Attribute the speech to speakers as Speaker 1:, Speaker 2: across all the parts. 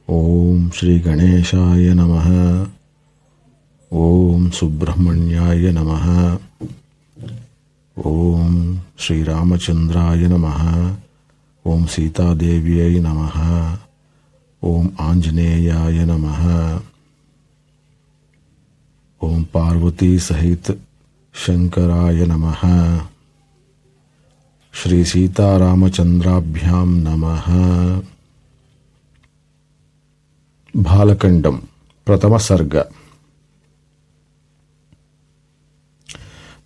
Speaker 1: ओम श्री गणेशाय नमः। ओम सुब्रह्मण्याय नमः। ओम श्री रामचंद्राय नमः। ओम सीता देव्यै नमः। ओम आंजनेयाय नमः। ओम पार्वती सहित शंकराय नमः। श्री सीतारामचंद्राभ्याम नमः। बालकंडम प्रथम सर्ग।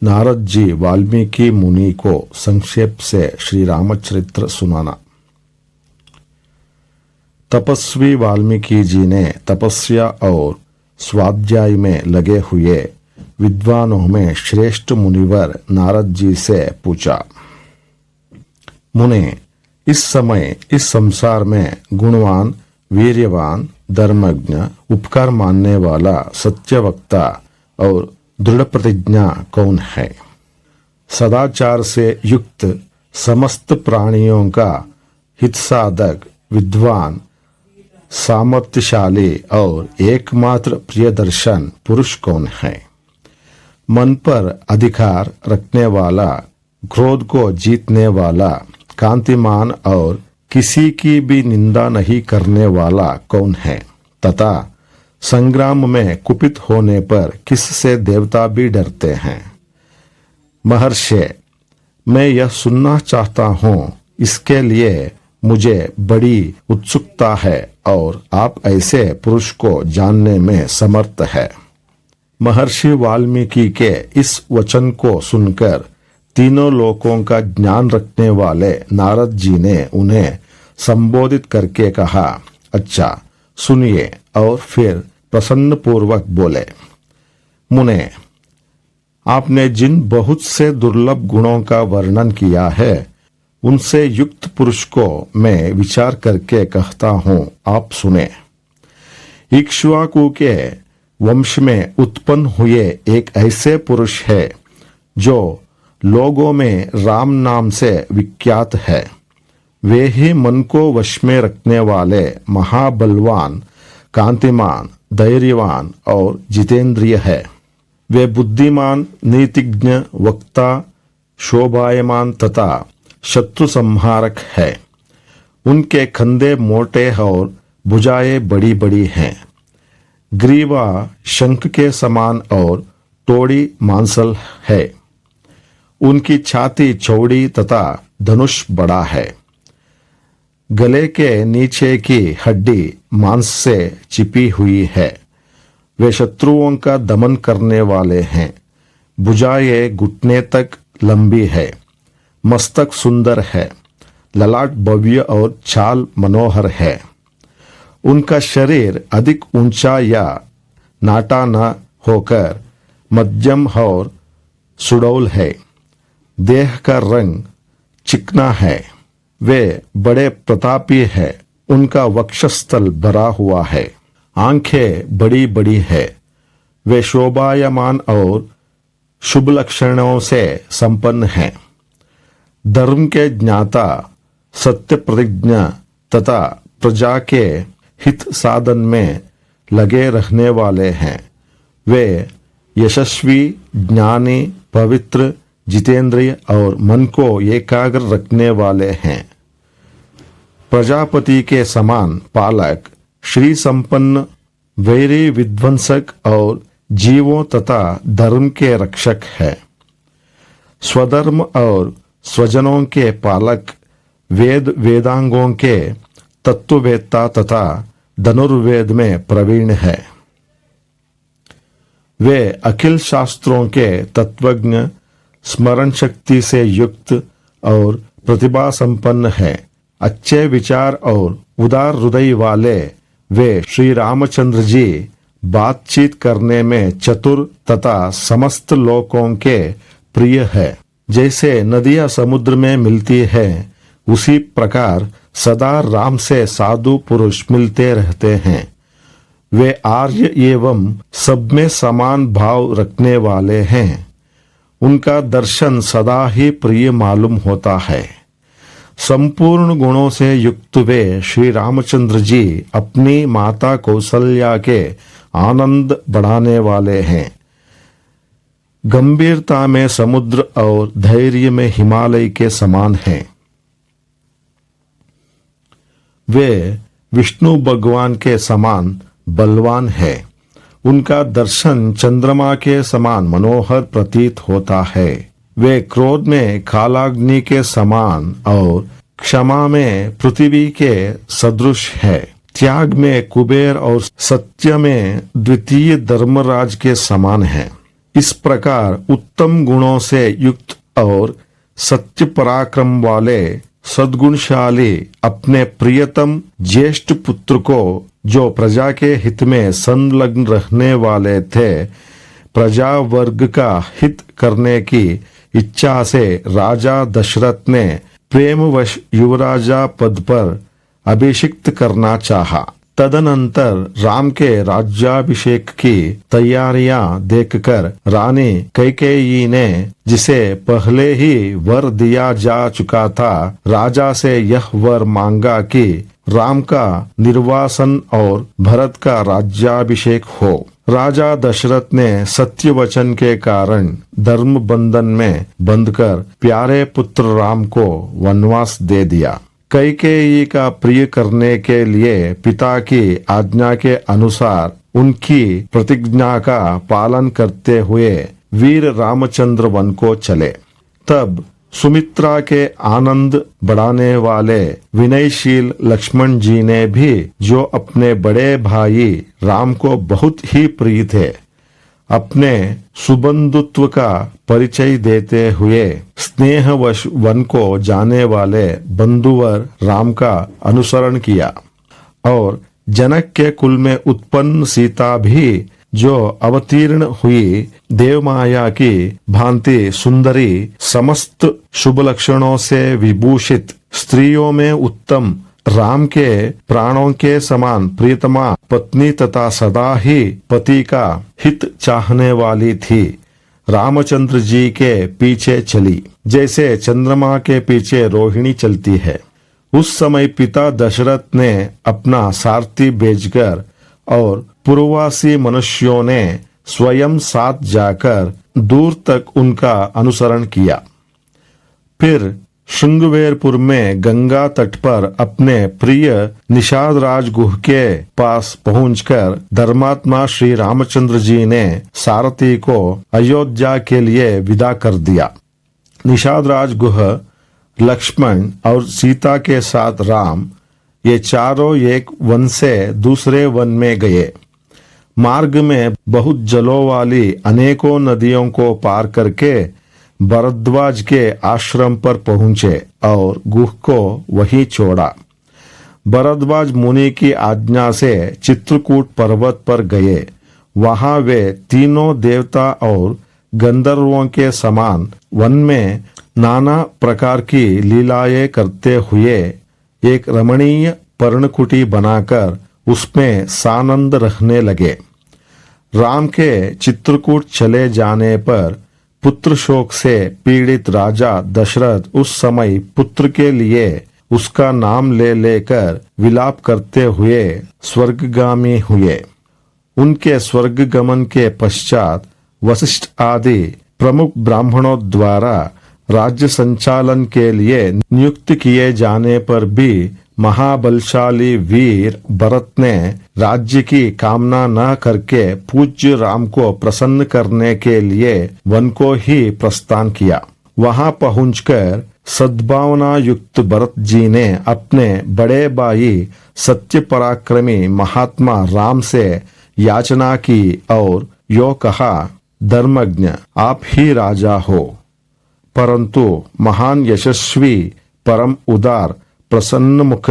Speaker 1: नारद जी वाल्मीकि मुनि को संक्षेप से श्री रामचरित्र सुनाना। तपस्वी वाल्मीकि जी ने तपस्या और स्वाध्याय में लगे हुए विद्वानों में श्रेष्ठ मुनिवर नारद जी से पूछा, मुने, इस समय इस संसार में गुणवान, वीर्यवान, धर्मज्ञ, उपकार मानने वाला, सत्यवक्ता और दृढ़ प्रतिज्ञा कौन है? सदाचार से युक्त समस्त प्राणियों का हित साधक, विद्वान, सामर्थ्यशाली और एकमात्र प्रियदर्शन पुरुष कौन है? मन पर अधिकार रखने वाला, क्रोध को जीतने वाला, कांतिमान और किसी की भी निंदा नहीं करने वाला कौन है? तथा संग्राम में कुपित होने पर किससे देवता भी डरते हैं? महर्षि, मैं यह सुनना चाहता हूँ, इसके लिए मुझे बड़ी उत्सुकता है और आप ऐसे पुरुष को जानने में समर्थ है। महर्षि वाल्मीकि के इस वचन को सुनकर तीनों लोकों का ज्ञान रखने वाले नारद जी ने उन्हें संबोधित करके कहा, अच्छा सुनिए, और फिर प्रसन्न पूर्वक बोले, मुने, आपने जिन बहुत से दुर्लभ गुणों का वर्णन किया है, उनसे युक्त पुरुष को मैं विचार करके कहता हूँ, आप सुने। इक्ष्वाकु के वंश में उत्पन्न हुए एक ऐसे पुरुष है जो लोगों में राम नाम से विख्यात है। वे ही मन को वश में रखने वाले महाबलवान, कांतिमान, धैर्यवान और जितेंद्रिय है। वे बुद्धिमान, नीतिज्ञ, वक्ता, शोभायमान तथा शत्रु संहारक है। उनके कंधे मोटे और भुजाएं बड़ी बड़ी हैं। ग्रीवा शंख के समान और तोड़ी मांसल है। उनकी छाती चौड़ी तथा धनुष बड़ा है। गले के नीचे की हड्डी मांस से चिपी हुई है। वे शत्रुओं का दमन करने वाले हैं। भुजाएं घुटने तक लंबी है। मस्तक सुंदर है। ललाट भव्य और चाल मनोहर है। उनका शरीर अधिक ऊंचा या नाटा न होकर मध्यम और सुडौल है। देह का रंग चिकना है। वे बड़े प्रतापी है। उनका वक्षस्थल भरा हुआ है। आंखें बड़ी बड़ी है। वे शोभायमान और शुभ लक्षणों से संपन्न हैं। धर्म के ज्ञाता, सत्य प्रतिज्ञ तथा प्रजा के हित साधन में लगे रहने वाले हैं। वे यशस्वी, ज्ञानी, पवित्र, जितेंद्रिय और मन को एकाग्र रखने वाले हैं। प्रजापति के समान पालक, श्री संपन्न, वैरी विध्वंसक और जीवों तथा धर्म के रक्षक है। स्वधर्म और स्वजनों के पालक, वेद वेदांगों के तत्ववेत्ता तथा धनुर्वेद में प्रवीण है। वे अखिल शास्त्रों के तत्वज्ञ, स्मरण शक्ति से युक्त और प्रतिभा संपन्न है। अच्छे विचार और उदार हृदय वाले वे श्री रामचंद्र जी बातचीत करने में चतुर तथा समस्त लोकों के प्रिय है। जैसे नदियां समुद्र में मिलती है, उसी प्रकार सदा राम से साधु पुरुष मिलते रहते हैं। वे आर्य एवं सब में समान भाव रखने वाले हैं। उनका दर्शन सदा ही प्रिय मालूम होता है। संपूर्ण गुणों से युक्त वे श्री रामचंद्र जी अपनी माता कौशल्या के आनंद बढ़ाने वाले हैं। गंभीरता में समुद्र और धैर्य में हिमालय के समान हैं। वे विष्णु भगवान के समान बलवान है। उनका दर्शन चंद्रमा के समान मनोहर प्रतीत होता है। वे क्रोध में कालाग्नि के समान और क्षमा में पृथ्वी के सदृश है। त्याग में कुबेर और सत्य में द्वितीय धर्मराज के समान है। इस प्रकार उत्तम गुणों से युक्त और सत्य पराक्रम वाले सद्गुणशाली अपने प्रियतम ज्येष्ठ पुत्र को, जो प्रजा के हित में संलग्न रहने वाले थे, प्रजा वर्ग का हित करने की इच्छा से राजा दशरथ ने प्रेमवश युवराजा पद पर अभिषिक्त करना चाहा। तदनंतर राम के राज्याभिषेक की तैयारियां देखकर रानी कैकेयी ने, जिसे पहले ही वर दिया जा चुका था, राजा से यह वर मांगा कि राम का निर्वासन और भरत का राज्याभिषेक हो। राजा दशरथ ने सत्य वचन के कारण धर्म बंधन में बंधकर प्यारे पुत्र राम को वनवास दे दिया। कैकेयी का प्रिय करने के लिए पिता की आज्ञा के अनुसार उनकी प्रतिज्ञा का पालन करते हुए वीर रामचंद्र वन को चले। तब सुमित्रा के आनंद बढ़ाने वाले विनयशील लक्ष्मण जी ने भी, जो अपने बड़े भाई राम को बहुत ही प्रिय थे, अपने सुबंधुत्व का परिचय देते हुए स्नेहवश वन को जाने वाले बंधुवर राम का अनुसरण किया। और जनक के कुल में उत्पन्न सीता भी, जो अवतीर्ण हुई देवमाया की भांति सुंदरी, समस्त शुभ लक्षणों से विभूषित, स्त्रियों में उत्तम, राम के प्राणों के समान प्रियतमा पत्नी तथा सदा ही पति का हित चाहने वाली थी, रामचंद्र जी के पीछे चली, जैसे चंद्रमा के पीछे रोहिणी चलती है। उस समय पिता दशरथ ने अपना सारथी भेजकर और पूर्ववासी मनुष्यों ने स्वयं साथ जाकर दूर तक उनका अनुसरण किया। फिर श्रृंगवेरपुर में गंगा तट पर अपने प्रिय निषाद राज गुह के पास पहुंचकर धर्मात्मा श्री रामचंद्र जी ने सारथी को अयोध्या के लिए विदा कर दिया। निषाद राज गुह, लक्ष्मण और सीता के साथ राम, ये चारों एक वन से दूसरे वन में गए। मार्ग में बहुत जलों वाली अनेकों नदियों को पार करके भरद्वाज के आश्रम पर पहुंचे और गुह को वहीं छोड़ा। भरद्वाज मुनि की आज्ञा से चित्रकूट पर्वत पर गए। वहां वे तीनों देवता और गंधर्वों के समान वन में नाना प्रकार की लीलाएं करते हुए एक रमणीय पर्णकुटी बनाकर उसमें सानंद रहने लगे। राम के चित्रकूट चले जाने पर पुत्र शोक से पीड़ित राजा दशरथ उस समय पुत्र के लिए उसका नाम ले लेकर विलाप करते हुए स्वर्गगामी हुए। उनके स्वर्गगमन के पश्चात वशिष्ठ आदि प्रमुख ब्राह्मणों द्वारा राज्य संचालन के लिए नियुक्त किए जाने पर भी महाबलशाली वीर भरत ने राज्य की कामना न करके पूज्य राम को प्रसन्न करने के लिए वन को ही प्रस्थान किया। वहां पहुंचकर सद्भावना युक्त भरत जी ने अपने बड़े भाई सत्य पराक्रमी महात्मा राम से याचना की और यो कहा, धर्मज्ञ आप ही राजा हो। परंतु महान यशस्वी परम उदार प्रसन्न मुख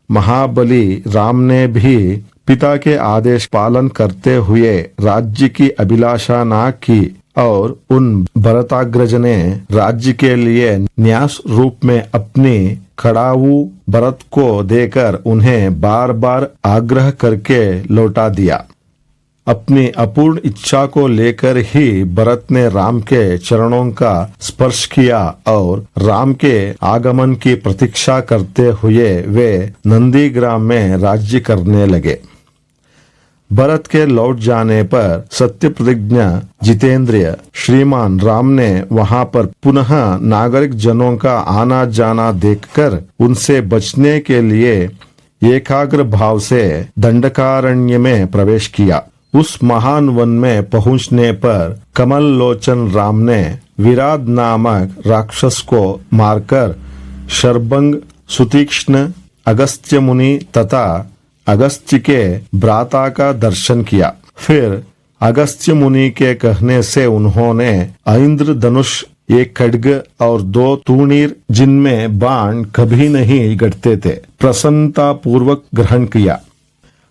Speaker 1: महाबली राम ने भी पिता के आदेश पालन करते हुए राज्य की अभिलाषा न की और उन भरताग्रज ने राज्य के लिए न्यास रूप में अपनी खड़ाऊ भरत को देकर उन्हें बार बार आग्रह करके लौटा दिया। अपनी अपूर्ण इच्छा को लेकर ही भरत ने राम के चरणों का स्पर्श किया और राम के आगमन की प्रतीक्षा करते हुए वे नंदीग्राम में राज्य करने लगे। भरत के लौट जाने पर सत्य प्रतिज्ञा जितेंद्रिय श्रीमान राम ने वहां पर पुनः नागरिक जनों का आना जाना देखकर उनसे बचने के लिए एकाग्र भाव से दंडकारण्य में प्रवेश किया। उस महान वन में पहुंचने पर कमल लोचन राम ने विराट नामक राक्षस को मारकर शर्बंग, सुतीक्ष्ण, अगस्त्य मुनि तथा अगस्त्य के भ्राता का दर्शन किया। फिर अगस्त्य मुनि के कहने से उन्होंने ऐन्द्र धनुष, एक खड्ग और 2 तूणीर जिनमें बाण कभी नहीं गड़ते थे, प्रसन्नता पूर्वक ग्रहण किया।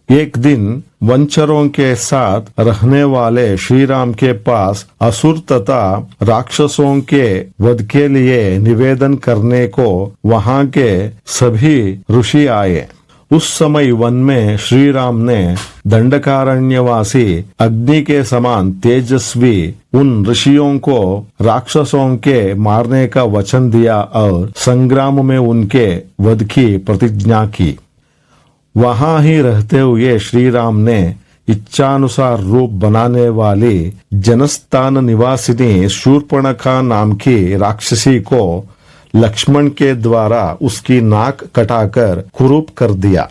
Speaker 1: एक दिन वंचरों के साथ रहने वाले श्री राम के पास असुर तथा राक्षसों के वध के लिए निवेदन करने को वहां के सभी ऋषि आए। उस समय वन में श्री राम ने दंडकारण्यवासी अग्नि के समान तेजस्वी उन ऋषियों को राक्षसों के मारने का वचन दिया और संग्राम में उनके वध की प्रतिज्ञा की। वहां ही रहते हुए श्री राम ने इच्छानुसार रूप बनाने वाली जनस्थान निवासिनी शूर्पणखा नाम की राक्षसी को लक्ष्मण के द्वारा उसकी नाक कटाकर कुरूप कर दिया।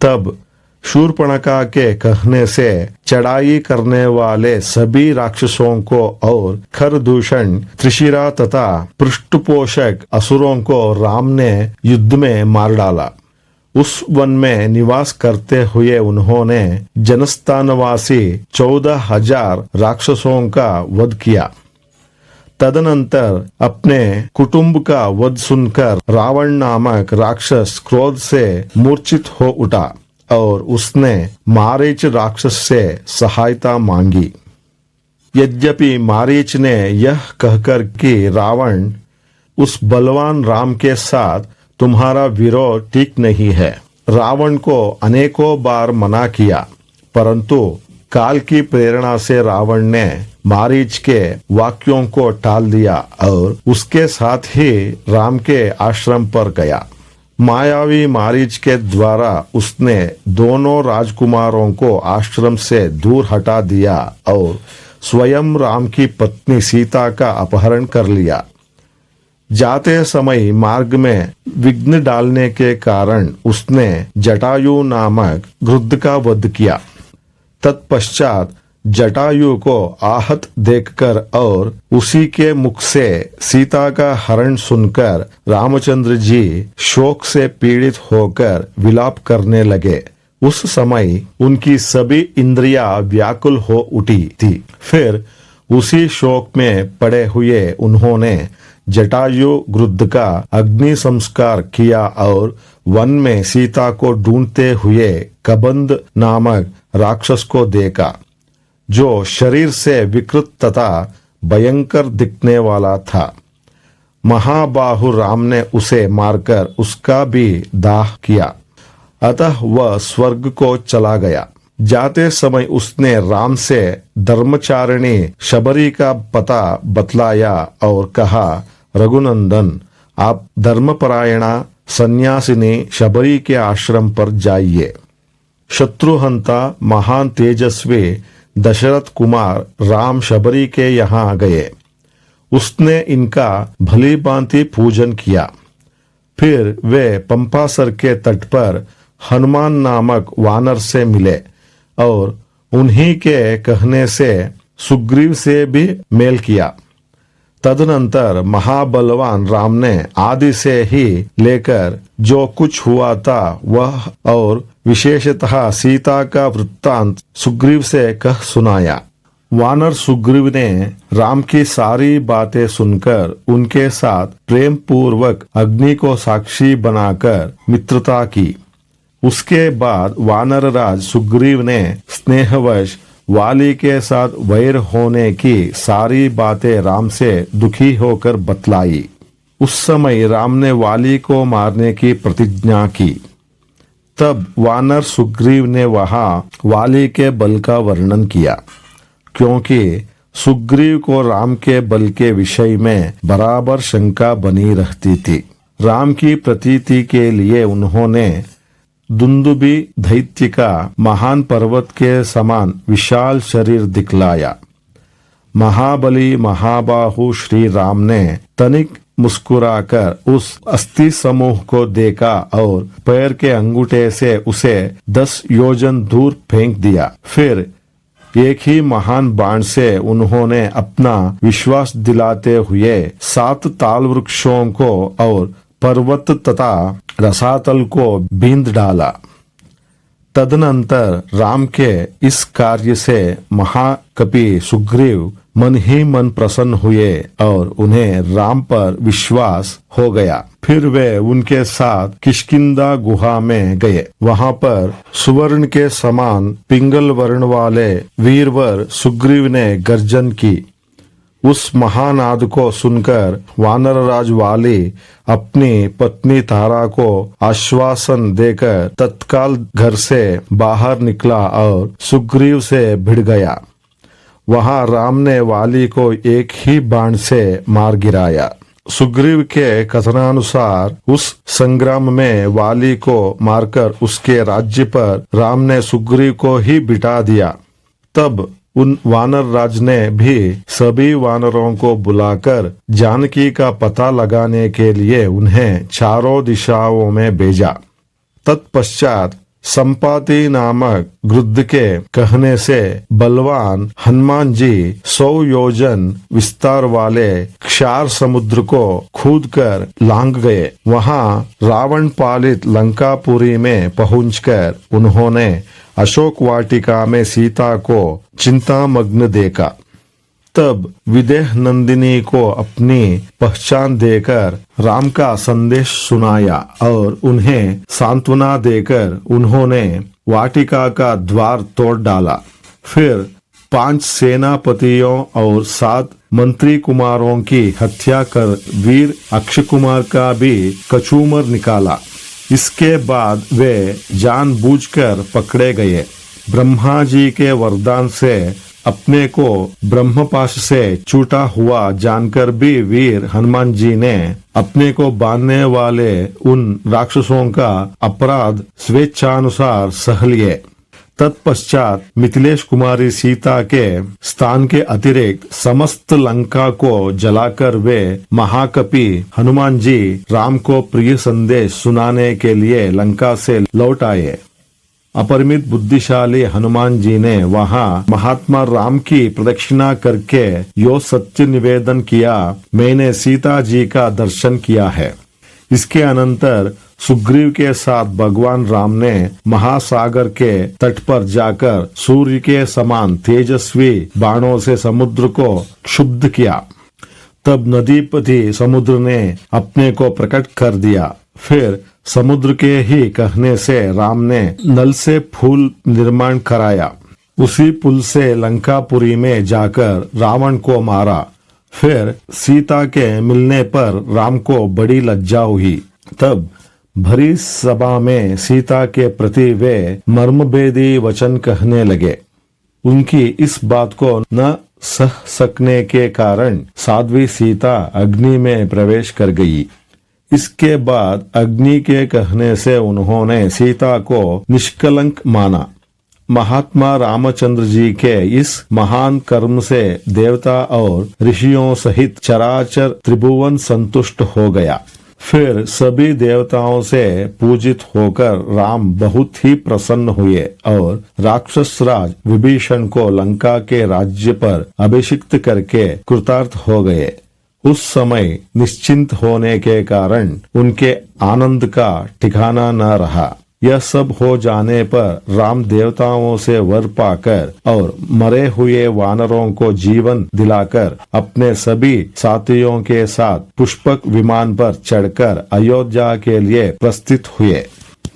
Speaker 1: तब शूर्पणखा के कहने से चढ़ाई करने वाले सभी राक्षसों को और खरदूषण, त्रिशिरा तथा पृष्ठपोषक असुरों को राम ने युद्ध में मार डाला। उस वन में निवास करते हुए उन्होंने जनस्थानवासी 14,000 राक्षसों का वध किया। तदनंतर अपने कुटुंब का वध सुनकर रावण नामक राक्षस क्रोध से मूर्छित हो उठा और उसने मारीच राक्षस से सहायता मांगी। यद्यपि मारीच ने यह कहकर कि रावण, उस बलवान राम के साथ तुम्हारा विरोध ठीक नहीं है, रावण को अनेकों बार मना किया, परंतु काल की प्रेरणा से रावण ने मारीच के वाक्यों को टाल दिया और उसके साथ ही राम के आश्रम पर गया। मायावी मारीच के द्वारा उसने दोनों राजकुमारों को आश्रम से दूर हटा दिया और स्वयं राम की पत्नी सीता का अपहरण कर लिया। जाते समय मार्ग में विघ्न डालने के कारण उसने जटायु नामक गृध्र का वध किया। तत्पश्चात जटायु को आहत देखकर और उसी के मुख से सीता का हरण सुनकर रामचंद्र जी शोक से पीड़ित होकर विलाप करने लगे। उस समय उनकी सभी इंद्रियां व्याकुल हो उठी थी। फिर उसी शोक में पड़े हुए उन्होंने जटायु गृध्र का अग्नि संस्कार किया और वन में सीता को ढूंढते हुए कबंध नामक राक्षस को देखा, जो शरीर से विकृत तथा भयंकर दिखने वाला था। महाबाहु राम ने उसे मारकर उसका भी दाह किया। अतः वह स्वर्ग को चला गया। जाते समय उसने राम से धर्मचारिणी शबरी का पता बतलाया और कहा, रघुनंदन, आप धर्मपरायणा सन्यासिनी शबरी के आश्रम पर जाइए। शत्रुहंता महान तेजस्वी दशरथ कुमार राम शबरी के यहाँ गए। उसने इनका भली भांति पूजन किया। फिर वे पंपासर के तट पर हनुमान नामक वानर से मिले और उन्हीं के कहने से सुग्रीव से भी मेल किया। तदनंतर महाबलवान राम ने आदि से ही लेकर जो कुछ हुआ था वह और विशेषतः सीता का वृत्तांत सुग्रीव से कह सुनाया। वानर सुग्रीव ने राम की सारी बातें सुनकर उनके साथ प्रेम पूर्वक अग्नि को साक्षी बनाकर मित्रता की। उसके बाद वानर राज सुग्रीव ने स्नेहवश वाली के साथ वैर होने की सारी बातें राम से दुखी होकर बतलाई। उस समय राम ने वाली को मारने की प्रतिज्ञा की। तब वानर सुग्रीव ने वहां वाली के बल का वर्णन किया, क्योंकि सुग्रीव को राम के बल के विषय में बराबर शंका बनी रहती थी। राम की प्रतीति के लिए उन्होंने दुंदुबी दैत्य का महान पर्वत के समान विशाल शरीर दिखलाया। महाबली महाबाहु श्री राम ने तनिक मुस्कुराकर उस अस्थि समूह को देखा और पैर के अंगूठे से उसे 10 योजन दूर फेंक दिया। फिर एक ही महान बाण से उन्होंने अपना विश्वास दिलाते हुए 7 ताल वृक्षों को और पर्वत तथा रसातल को बींद डाला। तदनंतर राम के इस कार्य से महाकपि सुग्रीव मन ही मन प्रसन्न हुए और उन्हें राम पर विश्वास हो गया। फिर वे उनके साथ किष्किंधा गुहा में गए। वहां पर सुवर्ण के समान पिंगल वर्ण वाले वीरवर सुग्रीव ने गर्जन की। उस महानाद को सुनकर वानरराज वाली अपनी पत्नी तारा को आश्वासन देकर तत्काल घर से बाहर निकला और सुग्रीव से भिड़ गया। वहां राम ने वाली को एक ही बाण से मार गिराया। सुग्रीव के कथनानुसार उस संग्राम में वाली को मारकर उसके राज्य पर राम ने सुग्रीव को ही बिठा दिया। तब उन वानर राज ने भी सभी वानरों को बुलाकर जानकी का पता लगाने के लिए उन्हें चारों दिशाओं में भेजा। तत्पश्चात संपाति नामक गृध्र के कहने से बलवान हनुमान जी 100 योजन विस्तार वाले क्षार समुद्र को खोदकर लांग गए। वहां रावण पालित लंकापुरी में पहुंचकर उन्होंने अशोक वाटिका में सीता को चिंतामग्न देखा। तब विदेह नंदिनी को अपनी पहचान देकर राम का संदेश सुनाया और उन्हें सांत्वना देकर उन्होंने वाटिका का द्वार तोड़ डाला। फिर 5 सेनापतियों और 7 मंत्री कुमारों की हत्या कर वीर अक्षय कुमार का भी कचूमर निकाला। इसके बाद वे जानबूझकर पकड़े गए। ब्रह्मा जी के वरदान से अपने को ब्रह्मपाश से छूटा हुआ जानकर भी वीर हनुमान जी ने अपने को बांधने वाले उन राक्षसों का अपराध स्वेच्छानुसार सह लिए। तत्पश्चात मिथिलेश कुमारी सीता के स्थान के अतिरिक्त समस्त लंका को जलाकर वे महाकपि हनुमान जी राम को प्रिय संदेश सुनाने के लिए लंका से लौट आए। अपरिमित बुद्धिशाली हनुमान जी ने वहां महात्मा राम की प्रदक्षिणा करके यो सत्य निवेदन किया, मैंने सीता जी का दर्शन किया है। इसके अनंतर सुग्रीव के साथ भगवान राम ने महासागर के तट पर जाकर सूर्य के समान तेजस्वी बाणों से समुद्र को क्षुब्ध किया। तब नदीपति समुद्र ने अपने को प्रकट कर दिया। फिर समुद्र के ही कहने से राम ने नल से फूल निर्माण कराया। उसी पुल से लंकापुरी में जाकर रावण को मारा। फिर सीता के मिलने पर राम को बड़ी लज्जा हुई। तब भरी सभा में सीता के प्रति वे मर्मभेदी वचन कहने लगे। उनकी इस बात को न सह सकने के कारण साध्वी सीता अग्नि में प्रवेश कर गई। इसके बाद अग्नि के कहने से उन्होंने सीता को निष्कलंक माना। महात्मा रामचंद्र जी के इस महान कर्म से देवता और ऋषियों सहित चराचर त्रिभुवन संतुष्ट हो गया। फिर सभी देवताओं से पूजित होकर राम बहुत ही प्रसन्न हुए और राक्षस राज विभीषण को लंका के राज्य पर अभिषिक्त करके कृतार्थ हो गए। उस समय निश्चिंत होने के कारण उनके आनंद का ठिकाना न रहा। यह सब हो जाने पर राम देवताओं से वर पाकर और मरे हुए वानरों को जीवन दिलाकर अपने सभी साथियों के साथ पुष्पक विमान पर चढ़कर अयोध्या के लिए प्रस्थित हुए।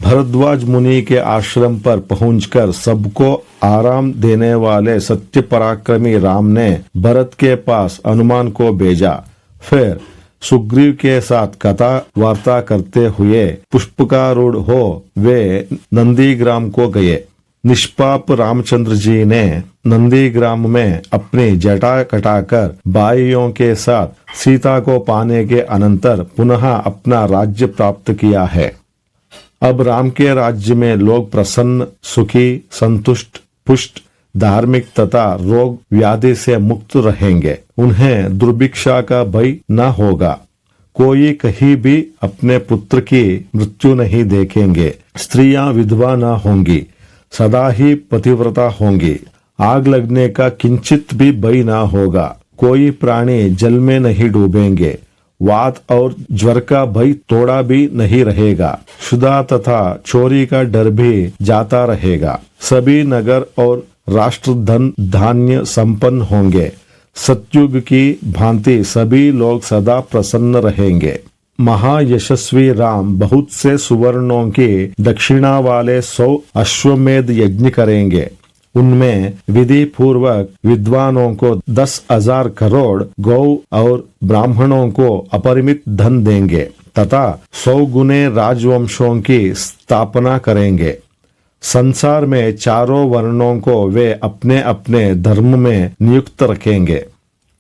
Speaker 1: भरद्वाज मुनि के आश्रम पर पहुंचकर सबको आराम देने वाले सत्य पराक्रमी राम ने भरत के पास हनुमान को भेजा। फिर सुग्रीव के साथ कथा वार्ता करते हुए पुष्पकारूढ़ हो वे नंदीग्राम को गए। निष्पाप रामचंद्र जी ने नंदीग्राम में अपनी जटा कटाकर भाइयों के साथ सीता को पाने के अनंतर पुनः अपना राज्य प्राप्त किया है। अब राम के राज्य में लोग प्रसन्न, सुखी, संतुष्ट, पुष्ट, धार्मिक तथा रोग व्याधि से मुक्त रहेंगे। उन्हें दुर्भिक्षा का भय न होगा। कोई कहीं भी अपने पुत्र की मृत्यु नहीं देखेंगे। स्त्रियां विधवा न होंगी, सदा ही पतिव्रता होंगी। आग लगने का किंचित भी भय न होगा। कोई प्राणी जल में नहीं डूबेंगे। वात और ज्वर का भय थोड़ा भी नहीं रहेगा। शुदा तथा चोरी का डर भी जाता रहेगा। सभी नगर और राष्ट्र धन धान्य संपन्न होंगे। सतयुग की भांति सभी लोग सदा प्रसन्न रहेंगे। महायशस्वी राम बहुत से सुवर्णों की दक्षिणा वाले 100 अश्वमेध यज्ञ करेंगे। उनमें विधि पूर्वक विद्वानों को 10,000 करोड़ गौ और ब्राह्मणों को अपरिमित धन देंगे तथा 100 गुने राजवंशों की स्थापना करेंगे। संसार में चारों वर्णों को वे अपने अपने धर्म में नियुक्त रखेंगे।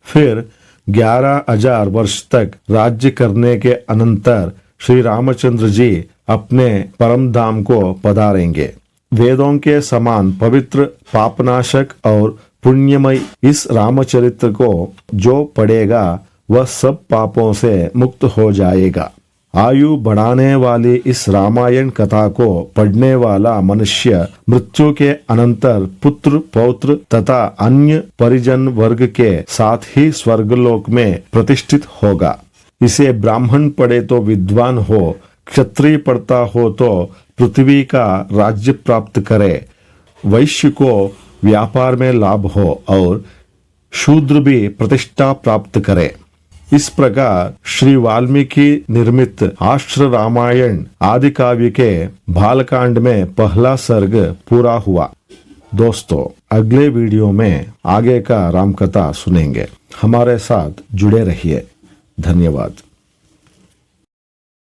Speaker 1: फिर 11,000 वर्ष तक राज्य करने के अनंतर श्री रामचंद्र जी अपने परम धाम को पधारेंगे। वेदों के समान पवित्र, पापनाशक और पुण्यमय इस रामचरित्र को जो पढ़ेगा वह सब पापों से मुक्त हो जाएगा। आयु बढ़ाने वाली इस रामायण कथा को पढ़ने वाला मनुष्य मृत्यु के अनंतर पुत्र, पौत्र तथा अन्य परिजन वर्ग के साथ ही स्वर्गलोक में प्रतिष्ठित होगा। इसे ब्राह्मण पढ़े तो विद्वान हो, क्षत्रिय पढ़ता हो तो पृथ्वी का राज्य प्राप्त करे, वैश्य को व्यापार में लाभ हो और शूद्र भी प्रतिष्ठा प्राप्त करे। इस प्रकार श्री वाल्मीकि निर्मित आश्र रामायण आदि काव्य के बालकांड में पहला सर्ग पूरा हुआ। दोस्तों, अगले वीडियो में आगे का रामकथा सुनेंगे। हमारे साथ जुड़े रहिए। धन्यवाद।